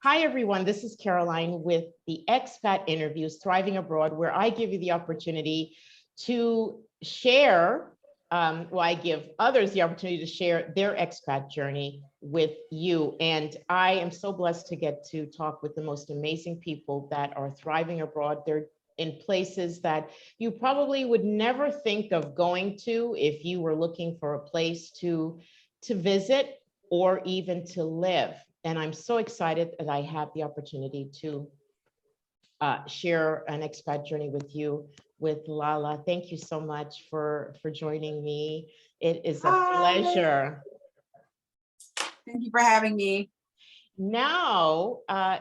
Hi, everyone. This is Caroline with the Expat Interviews, Thriving Abroad, where I give you the opportunity to share, I give others the opportunity to share their expat journey with you. And I am so blessed to get to talk with the most amazing people that are thriving abroad. They're in places that you probably would never think of going to if you were looking for a place to visit or even to live. And I'm so excited that I have the opportunity to share an expat journey with you, with Lala. Thank you so much for joining me. It is a pleasure. Thank you for having me. Now,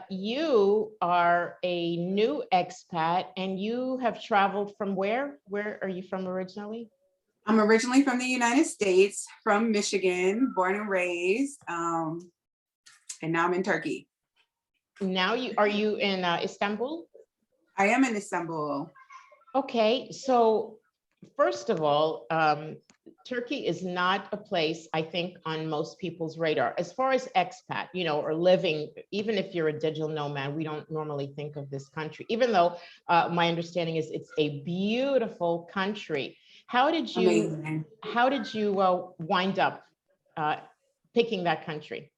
you are a new expat and you have traveled from where? Where are you from originally? I'm originally from the United States, from Michigan, born and raised, and now I'm in Turkey. Now are you in Istanbul? I am in Istanbul. Okay, so first of all, Turkey is not a place, I think, on most people's radar. As far as expat, or living, even if you're a digital nomad, we don't normally think of this country, even though my understanding is it's a beautiful country. How did you wind up picking that country?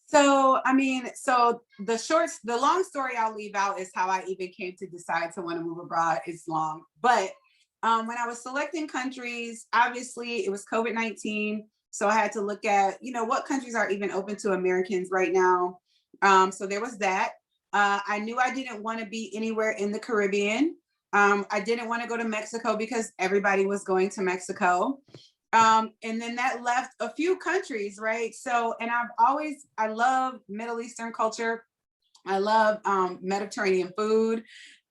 So, the long story I'll leave out is how I even came to decide to want to move abroad. It's long, but when I was selecting countries, obviously it was COVID-19. So I had to look at, what countries are even open to Americans right now. So there was that. I knew I didn't want to be anywhere in the Caribbean. I didn't want to go to Mexico because everybody was going to Mexico. And then that left a few countries, right? So, and I love Middle Eastern culture. I love Mediterranean food.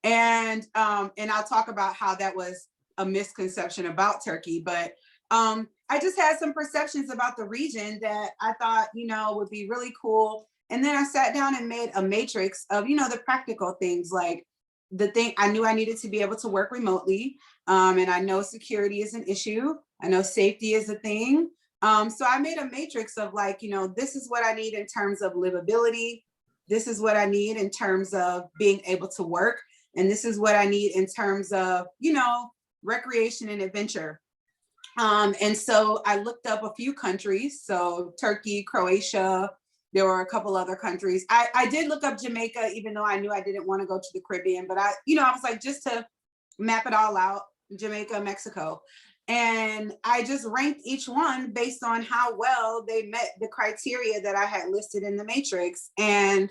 And I'll talk about how that was a misconception about Turkey. But I just had some perceptions about the region that I thought, would be really cool. And then I sat down and made a matrix of, the practical things, like the thing I knew I needed to be able to work remotely. And I know security is an issue. I know safety is a thing. So I made a matrix of like, this is what I need in terms of livability. This is what I need in terms of being able to work. And this is what I need in terms of, recreation and adventure. And so I looked up a few countries. So Turkey, Croatia, there were a couple other countries. I did look up Jamaica, even though I knew I didn't want to go to the Caribbean, but I was like, just to map it all out, Jamaica, Mexico. And I just ranked each one based on how well they met the criteria that I had listed in the matrix. And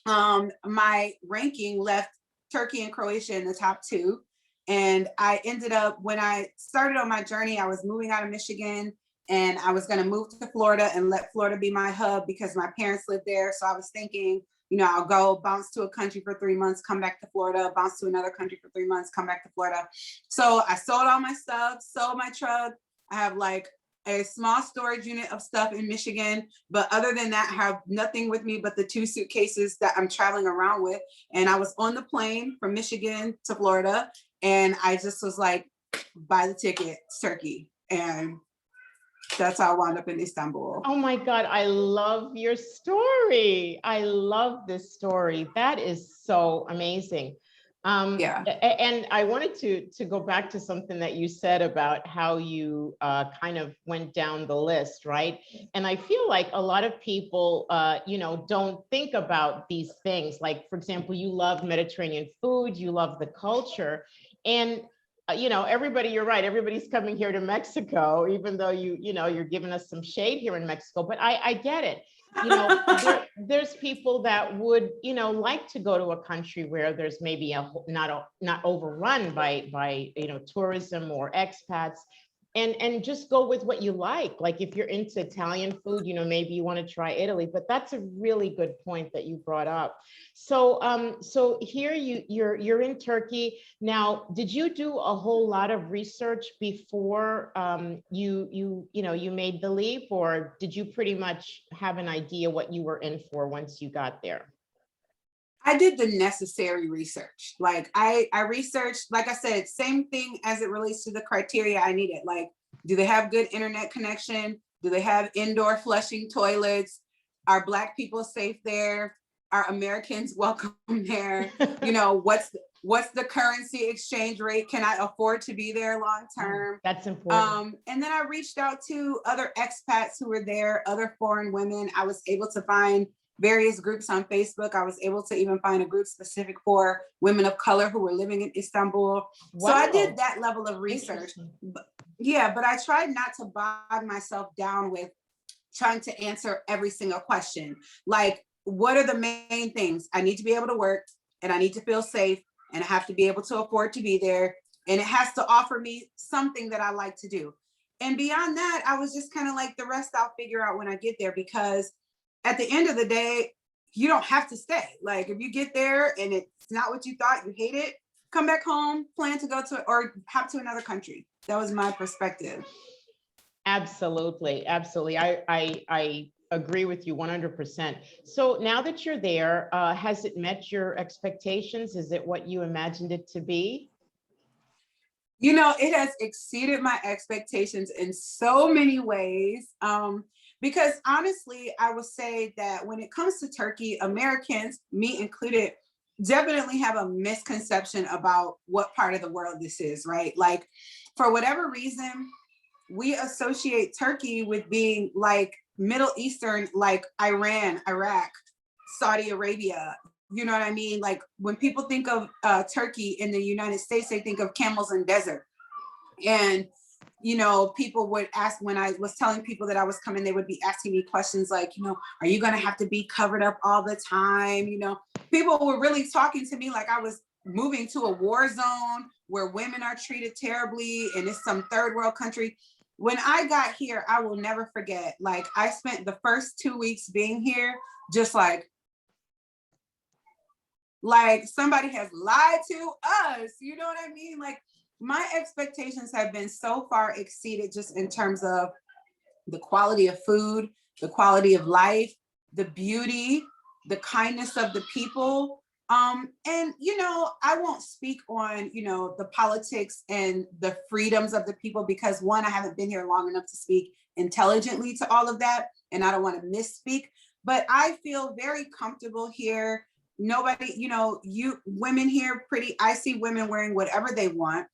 my ranking left Turkey and Croatia in the top two. And I ended up, when I started on my journey, I was moving out of Michigan and I was going to move to Florida and let Florida be my hub because my parents lived there. So I was thinking, I'll go bounce to a country for 3 months, come back to Florida, bounce to another country for 3 months, come back to Florida. So I sold all my stuff, sold my truck. I have like a small storage unit of stuff in Michigan. But other than that, I have nothing with me but the 2 suitcases that I'm traveling around with. And I was on the plane from Michigan to Florida. And I just was like, buy the ticket, it's Turkey. And that's how I wound up in Istanbul. Oh my God, I love your story. I love this story. That is so amazing. Yeah. And I wanted to go back to something that you said about how you kind of went down the list, right? And I feel like a lot of people, don't think about these things. Like, for example, you love Mediterranean food, you love the culture. And everybody, you're right, everybody's coming here to Mexico, even though you're giving us some shade here in Mexico, but I get it. There's people that would, like to go to a country where there's maybe not overrun by tourism or expats, and just go with what you like. Like if you're into Italian food, maybe you want to try Italy, but that's a really good point that you brought up. So, so here you're in Turkey now. Did you do a whole lot of research before you made the leap, or did you pretty much have an idea what you were in for once you got there? I did the necessary research. Like I researched, like I said, same thing as it relates to the criteria I needed. Like, do they have good internet connection? Do they have indoor flushing toilets? Are Black people safe there? Are Americans welcome there? You know, what's the currency exchange rate? Can I afford to be there long term? That's important. And then I reached out to other expats who were there, other foreign women. I was able to find various groups on Facebook. I was able to even find a group specific for women of color who were living in Istanbul. Wow. So I did that level of research. Yeah, but I tried not to bog myself down with trying to answer every single question. Like, what are the main things? I need to be able to work, and I need to feel safe, and I have to be able to afford to be there. And it has to offer me something that I like to do. And beyond that, I was just kind of like, the rest I'll figure out when I get there, because at the end of the day, you don't have to stay. Like, if you get there and it's not what you thought, you hate it, come back home, plan to go to, or hop to another country. That was my perspective. Absolutely, absolutely. I agree with you 100%. So now that you're there, has it met your expectations? Is it what you imagined it to be? You know, it has exceeded my expectations in so many ways. Because honestly, I would say that when it comes to Turkey, Americans, me included, definitely have a misconception about what part of the world this is, right? Like, for whatever reason, we associate Turkey with being like Middle Eastern, like Iran, Iraq, Saudi Arabia. You know what I mean? Like, when people think of Turkey in the United States, they think of camels and desert. And, you know, people would ask, when I was telling people that I was coming, they would be asking me questions like, you know, are you going to have to be covered up all the time? You know, people were really talking to me like I was moving to a war zone where women are treated terribly and it's some third world country. When I got here, I will never forget, like, I spent the first 2 weeks being here just like somebody has lied to us. You know what I mean? Like, my expectations have been so far exceeded, just in terms of the quality of food, the quality of life, the beauty, the kindness of the people. And, you know, I won't speak on, you know, the politics and the freedoms of the people, because one, I haven't been here long enough to speak intelligently to all of that, and I don't want to misspeak, but I feel very comfortable here. Nobody, you know, you women here, pretty, I see women wearing whatever they want.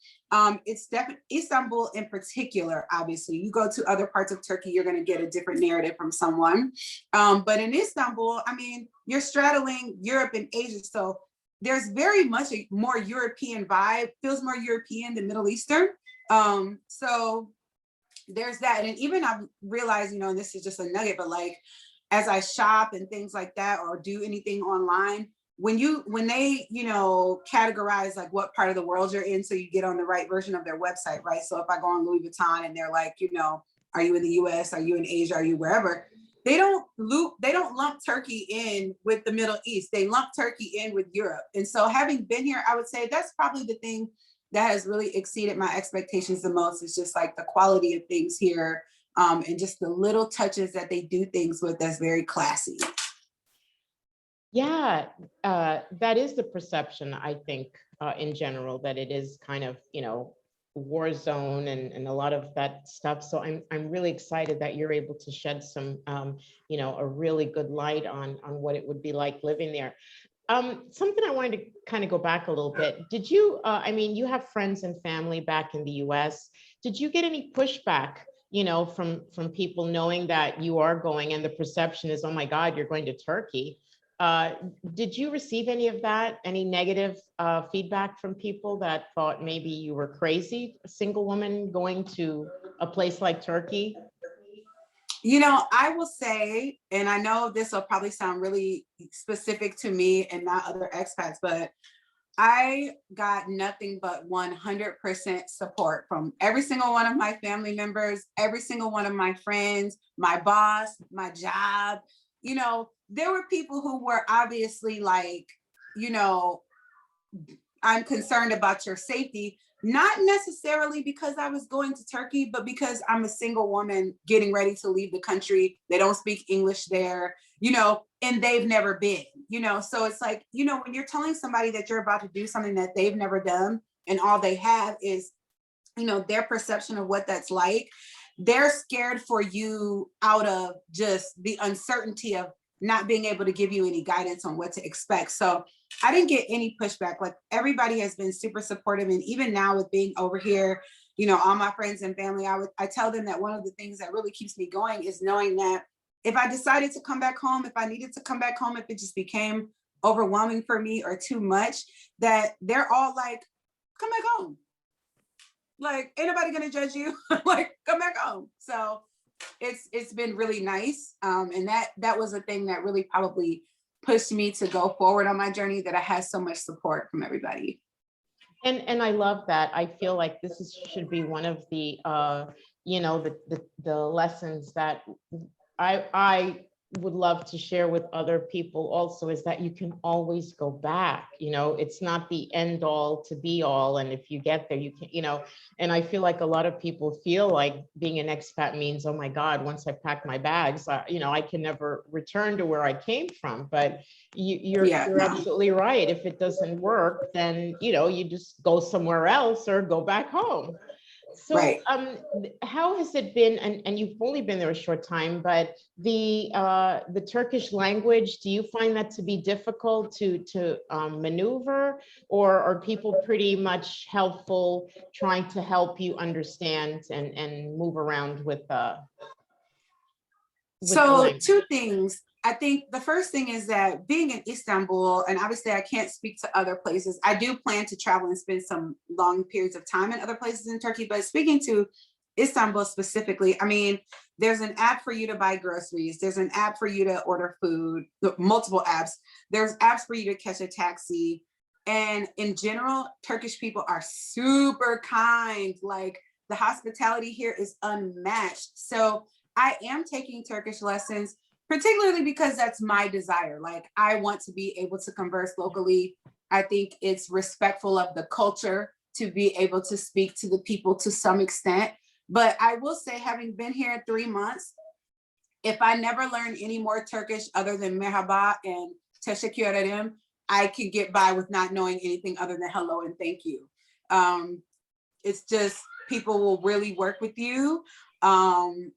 It's definitely Istanbul in particular. Obviously, you go to other parts of Turkey, you're going to get a different narrative from someone. But in Istanbul, I mean, you're straddling Europe and Asia. So there's very much a more European vibe, feels more European than Middle Eastern. So there's that. And even I've realized, you know, and this is just a nugget, but like, as I shop and things like that, or do anything online, when they, you know, categorize like what part of the world you're in, so you get on the right version of their website, right? So if I go on Louis Vuitton and they're like, you know, are you in the US? Are you in Asia? Are you wherever? They don't lump Turkey in with the Middle East. They lump Turkey in with Europe. And so, having been here, I would say that's probably the thing that has really exceeded my expectations the most, is just like the quality of things here. And just the little touches that they do things with that's very classy. Yeah, that is the perception, I think, in general, that it is kind of, you know, war zone and a lot of that stuff. So I'm really excited that you're able to shed some, you know, a really good light on what it would be like living there. Something I wanted to kind of go back a little bit. Did you, I mean, you have friends and family back in the US. Did you get any pushback, you know, from people knowing that you are going, and the perception is, oh my God, you're going to Turkey? Did you receive any of that? Any negative feedback from people that thought maybe you were crazy, a single woman going to a place like Turkey? You know, I will say, and I know this will probably sound really specific to me and not other expats, but I got nothing but 100% support from every single one of my family members, every single one of my friends, my boss, my job. You know, there were people who were obviously like, you know, I'm concerned about your safety, not necessarily because I was going to Turkey, but because I'm a single woman getting ready to leave the country. They don't speak English there, you know, and they've never been, you know. So it's like, you know, when you're telling somebody that you're about to do something that they've never done, and all they have is, you know, their perception of what that's like, they're scared for you out of just the uncertainty of not being able to give you any guidance on what to expect. So I didn't get any pushback. Like everybody has been super supportive. And even now with being over here, you know, all my friends and family, I tell them that one of the things that really keeps me going is knowing that if I decided to come back home, if I needed to come back home, if it just became overwhelming for me or too much, that they're all like, come back home. Like, ain't nobody gonna judge you. Like, come back home. So it's been really nice. And that was a thing that really probably pushed me to go forward on my journey, that I had so much support from everybody. And I love that. I feel like this should be one of the you know, the lessons that I would love to share with other people also, is that you can always go back. You know, it's not the end all to be all. And if you get there, you can, you know, and I feel like a lot of people feel like being an expat means, oh my God, once I pack my bags, you know, I can never return to where I came from. But you're absolutely right. If it doesn't work, then, you know, you just go somewhere else or go back home. So Right. how has it been, and you've only been there a short time, but the Turkish language, do you find that to be difficult to maneuver, or are people pretty much helpful, trying to help you understand and move around with the So language? two things. I think the first thing is that being in Istanbul, and obviously I can't speak to other places. I do plan to travel and spend some long periods of time in other places in Turkey, but speaking to Istanbul specifically, I mean, there's an app for you to buy groceries. There's an app for you to order food, multiple apps. There's apps for you to catch a taxi. And in general, Turkish people are super kind. Like the hospitality here is unmatched. So I am taking Turkish lessons, particularly because that's my desire. Like I want to be able to converse locally. I think it's respectful of the culture to be able to speak to the people to some extent. But I will say, having been here 3 months, if I never learn any more Turkish other than merhaba and teşekkür ederim, I could get by with not knowing anything other than hello and thank you. It's just, people will really work with you. And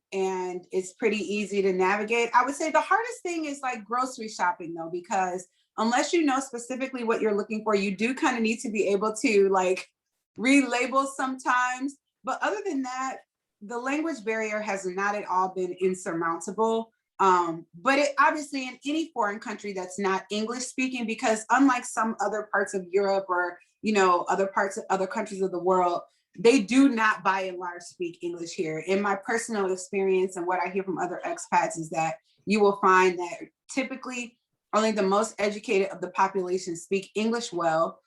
it's pretty easy to navigate. I would say the hardest thing is like grocery shopping though, because unless you know specifically what you're looking for, you do kind of need to be able to like relabel sometimes. But other than that, the language barrier has not at all been insurmountable. But it obviously, in any foreign country that's not English speaking, because unlike some other parts of Europe or, you know, other parts of other countries of the world, they do not by and large speak English here. In my personal experience and what I hear from other expats is that you will find that typically only the most educated of the population speak English well.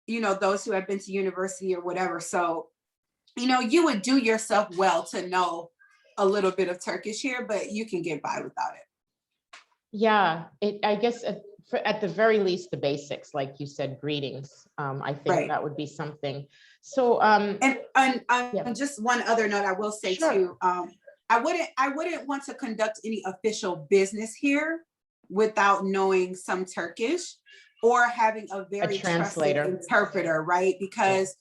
You know, those who have been to university or whatever. So, you know, you would do yourself well to know a little bit of Turkish here, but you can get by without it. Yeah, I guess at the very least, the basics, like you said, greetings. I think that would be something. So, and yeah. Just one other note I will say too, I wouldn't want to conduct any official business here without knowing some Turkish or having a very trusted interpreter, right? Because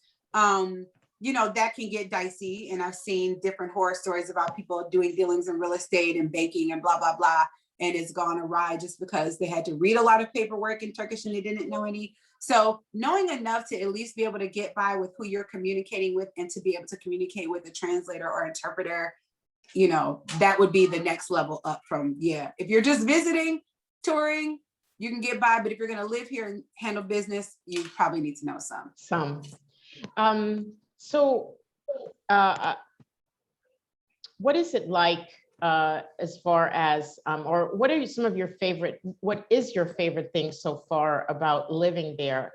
you know, that can get dicey. And I've seen different horror stories about people doing dealings in real estate and banking and blah, blah, blah. And it's gone awry just because they had to read a lot of paperwork in Turkish and they didn't know any. So knowing enough to at least be able to get by with who you're communicating with and to be able to communicate with a translator or interpreter, you know, that would be the next level up from, if you're just visiting, touring, you can get by. But if you're going to live here and handle business, you probably need to know some. So what is it like as far as, or what are some of your favorite, what is your favorite thing so far about living there?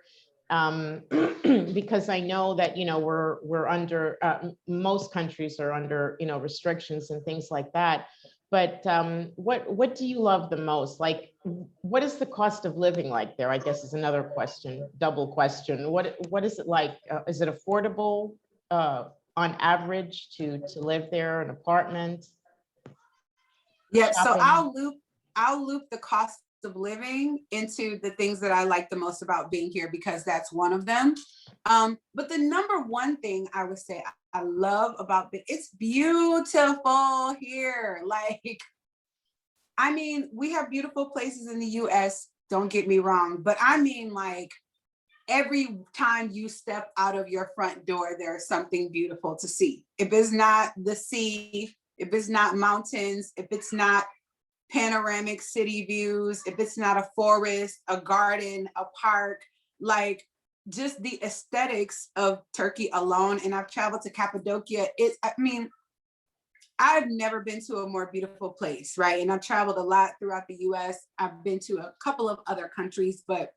Because I know that, you know, we're under, most countries are under, you know, restrictions and things like that. But what do you love the most? Like, what is the cost of living like there? I guess is another question, double question. What is it like? Is it affordable on average to live there, an apartment? Yeah, so I'll loop the cost of living into the things that I like the most about being here, because that's one of them. But the number one thing I would say I love about it's beautiful here. Like I mean, we have beautiful places in the US, don't get me wrong, but I mean, like, every time you step out of your front door, there's something beautiful to see. If it's not the sea, if it's not mountains, if it's not panoramic city views, if it's not a forest, a garden, a park, like just the aesthetics of Turkey alone. And I've traveled to Cappadocia. I mean, I've never been to a more beautiful place, right? And I've traveled a lot throughout the US. I've been to a couple of other countries, but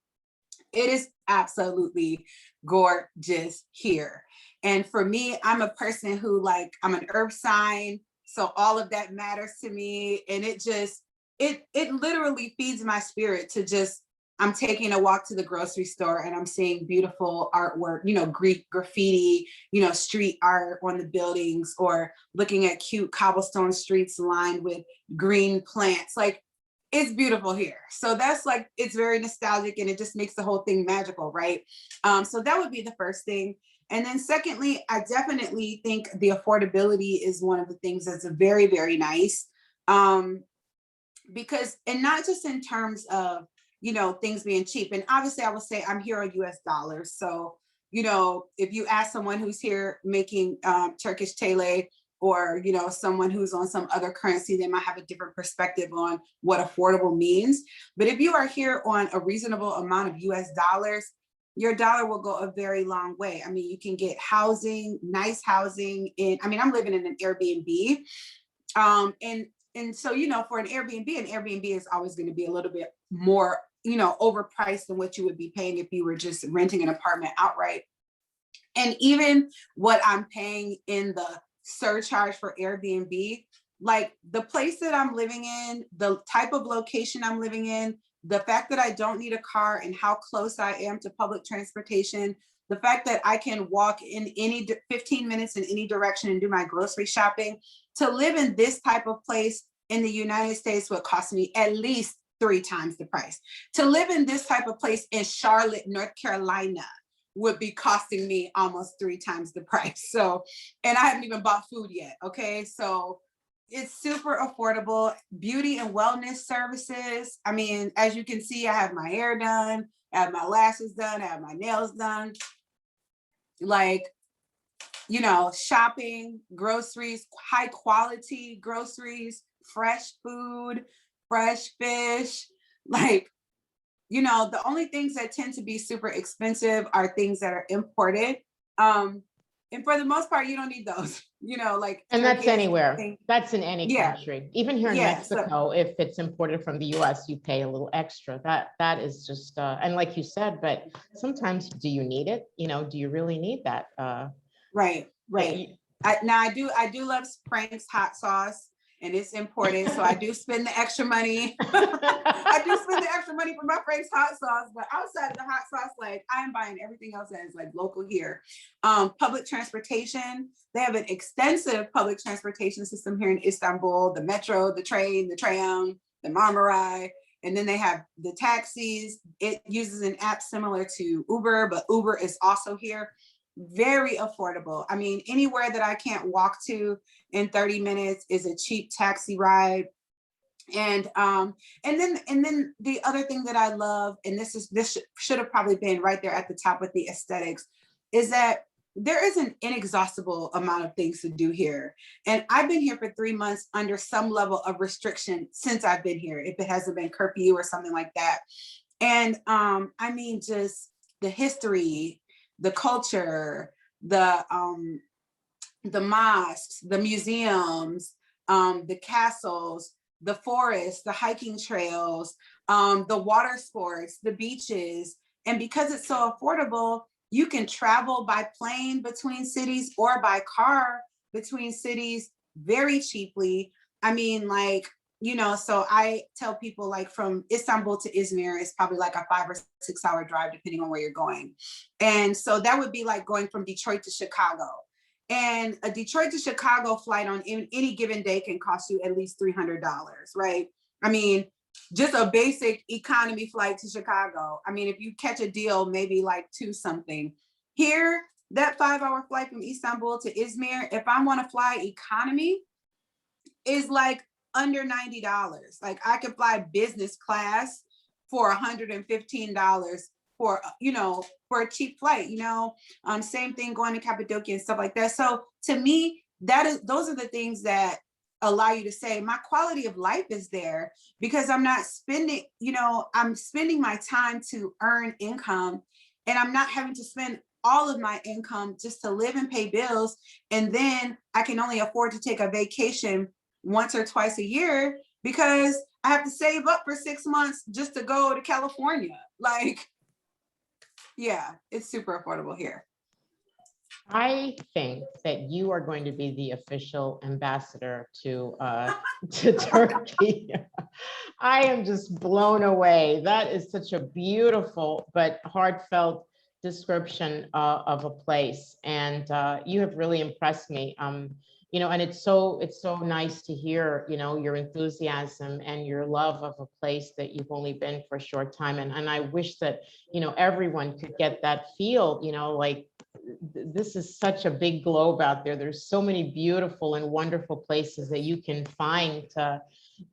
it is absolutely gorgeous here. And for me, I'm a person who, like, I'm an earth sign. So all of that matters to me. And it literally feeds my spirit to just, I'm taking a walk to the grocery store and I'm seeing beautiful artwork, Greek graffiti, street art on the buildings, or looking at cute cobblestone streets lined with green plants. Like, it's beautiful here. So that's like, it's very nostalgic and it just makes the whole thing magical, right? So that would be the first thing. And then secondly, I definitely think the affordability is one of the things that's very, very nice. Because, and not just in terms of, things being cheap. And obviously I will say I'm here on US dollars. So, if you ask someone who's here making Turkish TL, or someone who's on some other currency, they might have a different perspective on what affordable means. But if you are here on a reasonable amount of US dollars, your dollar will go a very long way. I mean, you can get housing, nice housing I'm living in an Airbnb. And so, for an Airbnb is always going to be a little bit more, overpriced than what you would be paying if you were just renting an apartment outright. And even what I'm paying in the surcharge for Airbnb, like the place that I'm living in, the type of location I'm living in, the fact that I don't need a car and how close I am to public transportation, the fact that I can walk in 15 minutes in any direction and do my grocery shopping, to live in this type of place in the United States would cost me at least 3 times the price. To live in this type of place in Charlotte, North Carolina, would be costing me almost 3 times the price. So, and I haven't even bought food yet. Okay. So it's super affordable. Beauty and wellness services. I mean, as you can see, I have my hair done, I have my lashes done, I have my nails done. Like, shopping, groceries, high quality groceries, fresh food, fresh fish, like, the only things that tend to be super expensive are things that are imported. And for the most part, you don't need those, like. And that's anywhere. That's in any Yeah. country. Even here in Mexico, if it's imported from the US, you pay a little extra. That is just, and like you said, but sometimes, do you need it? Do you really need that? Right. I do love Frank's hot sauce, and it's important. So I do spend the extra money. I do spend the extra money for my Frank's hot sauce, but outside of the hot sauce, like, I am buying everything else that is like local here. Public transportation, they have an extensive public transportation system here in Istanbul, the metro, the train, the tram, the Marmaray, and then they have the taxis. It uses an app similar to Uber, but Uber is also here. Very affordable. I mean, anywhere that I can't walk to in 30 minutes is a cheap taxi ride. And then the other thing that I love, and this should have probably been right there at the top with the aesthetics, is that there is an inexhaustible amount of things to do here. And I've been here for 3 months under some level of restriction since I've been here, if it hasn't been curfew or something like that. And I mean, just the history, the culture, the mosques, the museums, the castles, the forests, the hiking trails, the water sports, the beaches. And because it's so affordable, you can travel by plane between cities or by car between cities very cheaply. I mean, like, so I tell people, like, from Istanbul to Izmir is probably like a 5 or 6 hour drive, depending on where you're going. And so that would be like going from Detroit to Chicago. And a Detroit to Chicago flight on any given day can cost you at least $300, right? I mean, just a basic economy flight to Chicago. I mean, if you catch a deal, maybe like 2 something. Here, that 5 hour flight from Istanbul to Izmir, if I want to fly economy, is like under $90. Like I could fly business class for $115 for, for a cheap flight, same thing going to Cappadocia and stuff like that. So to me, those are the things that allow you to say my quality of life is there because I'm not spending, I'm spending my time to earn income, and I'm not having to spend all of my income just to live and pay bills. And then I can only afford to take a vacation once or twice a year because I have to save up for 6 months just to go to California. Like, yeah, it's super affordable here. I think that you are going to be the official ambassador to Turkey. I am just blown away. That is such a beautiful but heartfelt description of a place, and you have really impressed me. And it's so nice to hear, your enthusiasm and your love of a place that you've only been for a short time. And I wish that, everyone could get that feel, like this is such a big globe out there. There's so many beautiful and wonderful places that you can find to,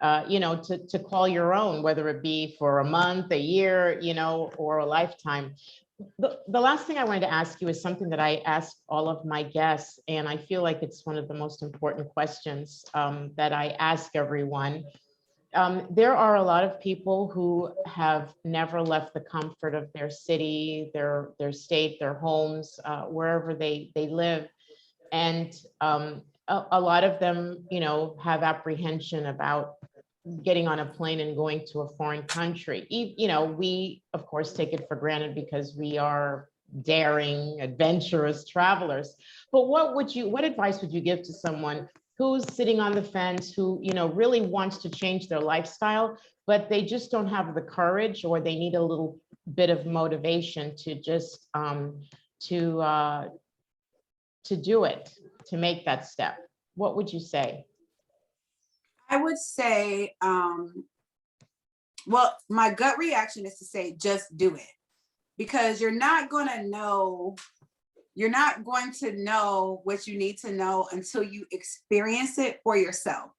to call your own, whether it be for a month, a year, or a lifetime. The last thing I wanted to ask you is something that I ask all of my guests, and I feel like it's one of the most important questions that I ask everyone. There are a lot of people who have never left the comfort of their city, their state, their homes, wherever they live. And a lot of them, have apprehension about getting on a plane and going to a foreign country. We, of course, take it for granted because we are daring, adventurous travelers. But what advice would you give to someone who's sitting on the fence, who, really wants to change their lifestyle, but they just don't have the courage, or they need a little bit of motivation to just to do it, to make that step? What would you say? I would say, well, my gut reaction is to say, just do it, because you're not going to know what you need to know until you experience it for yourself.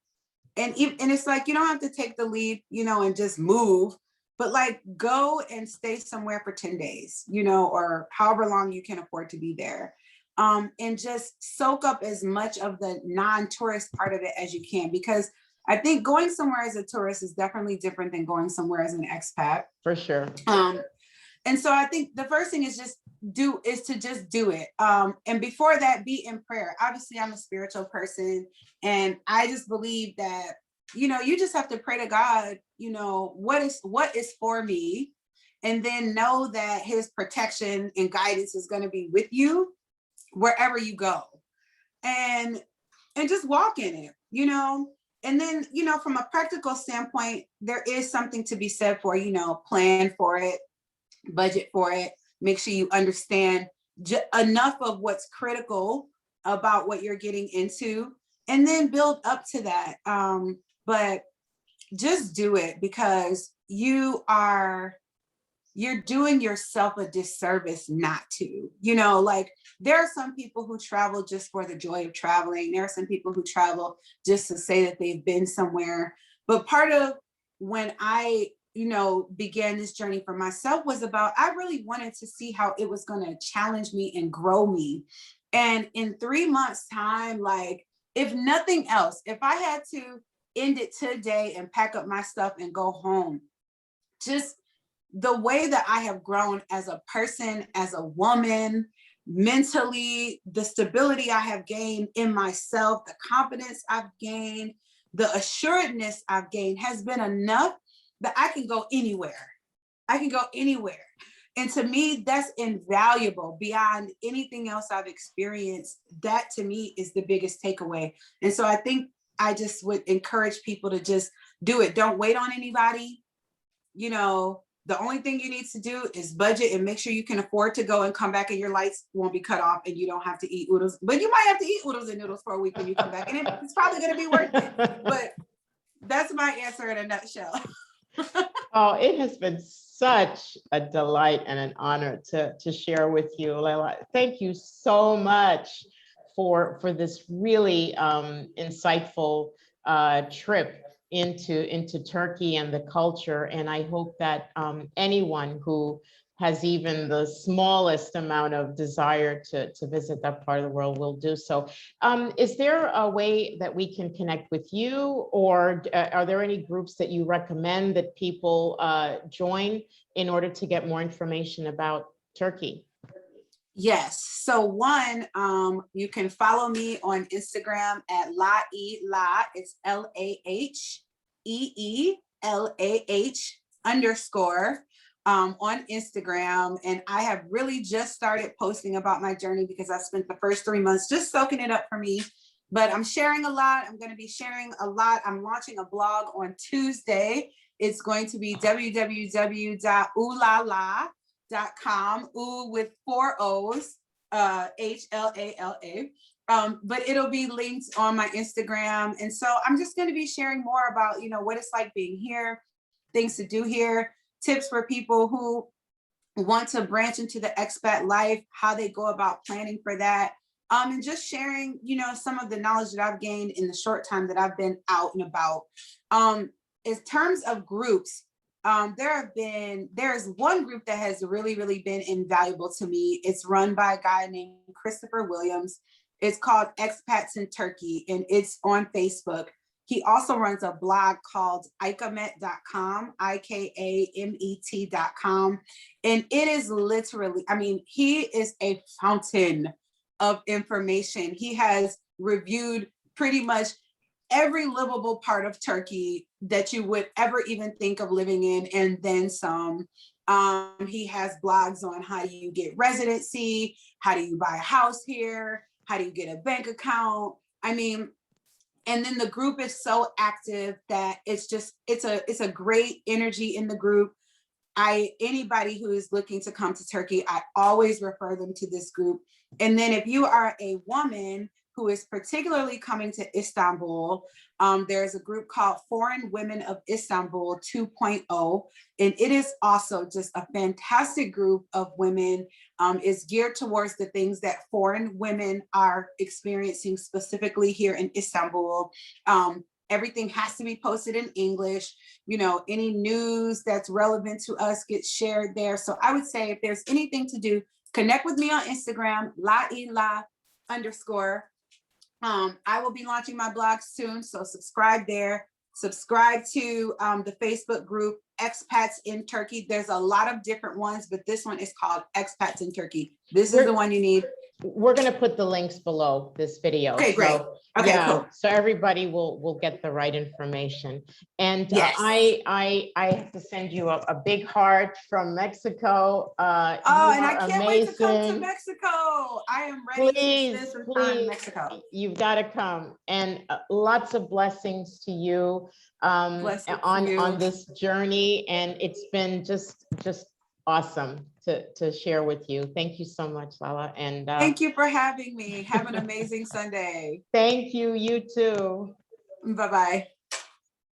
And it's like, you don't have to take the lead, and just move, but like go and stay somewhere for 10 days, or however long you can afford to be there. And just soak up as much of the non-tourist part of it as you can, because I think going somewhere as a tourist is definitely different than going somewhere as an expat. For sure. And so I think the first thing is to just do it. And before that, be in prayer. Obviously, I'm a spiritual person, and I just believe that, you just have to pray to God, what is for me, and then know that his protection and guidance is going to be with you wherever you go, and just walk in it, And then, from a practical standpoint, there is something to be said for, plan for it, budget for it, make sure you understand enough of what's critical about what you're getting into, and then build up to that. But just do it, because you're doing yourself a disservice not to, like there are some people who travel just for the joy of traveling. There are some people who travel just to say that they've been somewhere. But part of when I, began this journey for myself was about, I really wanted to see how it was going to challenge me and grow me. And in 3 months' time, like, if nothing else, if I had to end it today and pack up my stuff and go home, just the way that I have grown as a person, as a woman, mentally, the stability I have gained in myself, the confidence I've gained, the assuredness I've gained has been enough that I can go anywhere. I can go anywhere. And to me, that's invaluable beyond anything else I've experienced. That to me is the biggest takeaway. And so I think I just would encourage people to just do it. Don't wait on anybody. The only thing you need to do is budget and make sure you can afford to go and come back, and your lights won't be cut off and you don't have to eat oodles. But you might have to eat oodles and noodles for a week when you come back, and it's probably going to be worth it. But that's my answer in a nutshell. Oh, it has been such a delight and an honor to share with you, Lala. Thank you so much for this really insightful trip into Turkey and the culture. And I hope that anyone who has even the smallest amount of desire to visit that part of the world will do so. Is there a way that we can connect with you, or are there any groups that you recommend that people join in order to get more information about Turkey? Yes. So one, you can follow me on Instagram at La. It's LAHEELAH_ on Instagram. And I have really just started posting about my journey because I spent the first 3 months just soaking it up for me. But I'm sharing a lot. I'm going to be sharing a lot. I'm launching a blog on Tuesday. It's going to be www.ulala.com, with 4 O's, HLALA. But it'll be linked on my Instagram. And so I'm just going to be sharing more about, what it's like being here, things to do here, tips for people who want to branch into the expat life, how they go about planning for that. And just sharing, some of the knowledge that I've gained in the short time that I've been out and about. In terms of groups, there's one group that has really, really been invaluable to me. It's run by a guy named Christopher Williams. It's called Expats in Turkey, and it's on Facebook. He also runs a blog called ikamet.com, IKAMET.com. And it is literally, he is a fountain of information. He has reviewed pretty much every livable part of Turkey that you would ever even think of living in, and then some. He has blogs on how do you get residency, how do you buy a house here, how do you get a bank account. And then the group is so active that it's a great energy in the group. Anybody who is looking to come to Turkey, I always refer them to this group. And then if you are a woman who is particularly coming to Istanbul, there's a group called Foreign Women of Istanbul 2.0, and it is also just a fantastic group of women. It's geared towards the things that foreign women are experiencing specifically here in Istanbul. Everything has to be posted in English. Any news that's relevant to us gets shared there. So I would say if there's anything to do, connect with me on Instagram, La_. I will be launching my blog soon, so subscribe there. Subscribe to the Facebook group, Expats in Turkey. There's a lot of different ones, but this one is called Expats in Turkey. This is the one you need. We're going to put the links below this video. Okay, great. Okay, yeah, cool. So everybody will get the right information. And yes. I have to send you a big heart from Mexico. And I can't wait to come to Mexico. I am ready to spend some time in Mexico. You've got to come. And lots of blessings to you on this journey. And it's been just awesome to share with you. Thank you so much, Lala. And thank you for having me. Have an amazing Sunday. Thank you. You too. Bye-bye.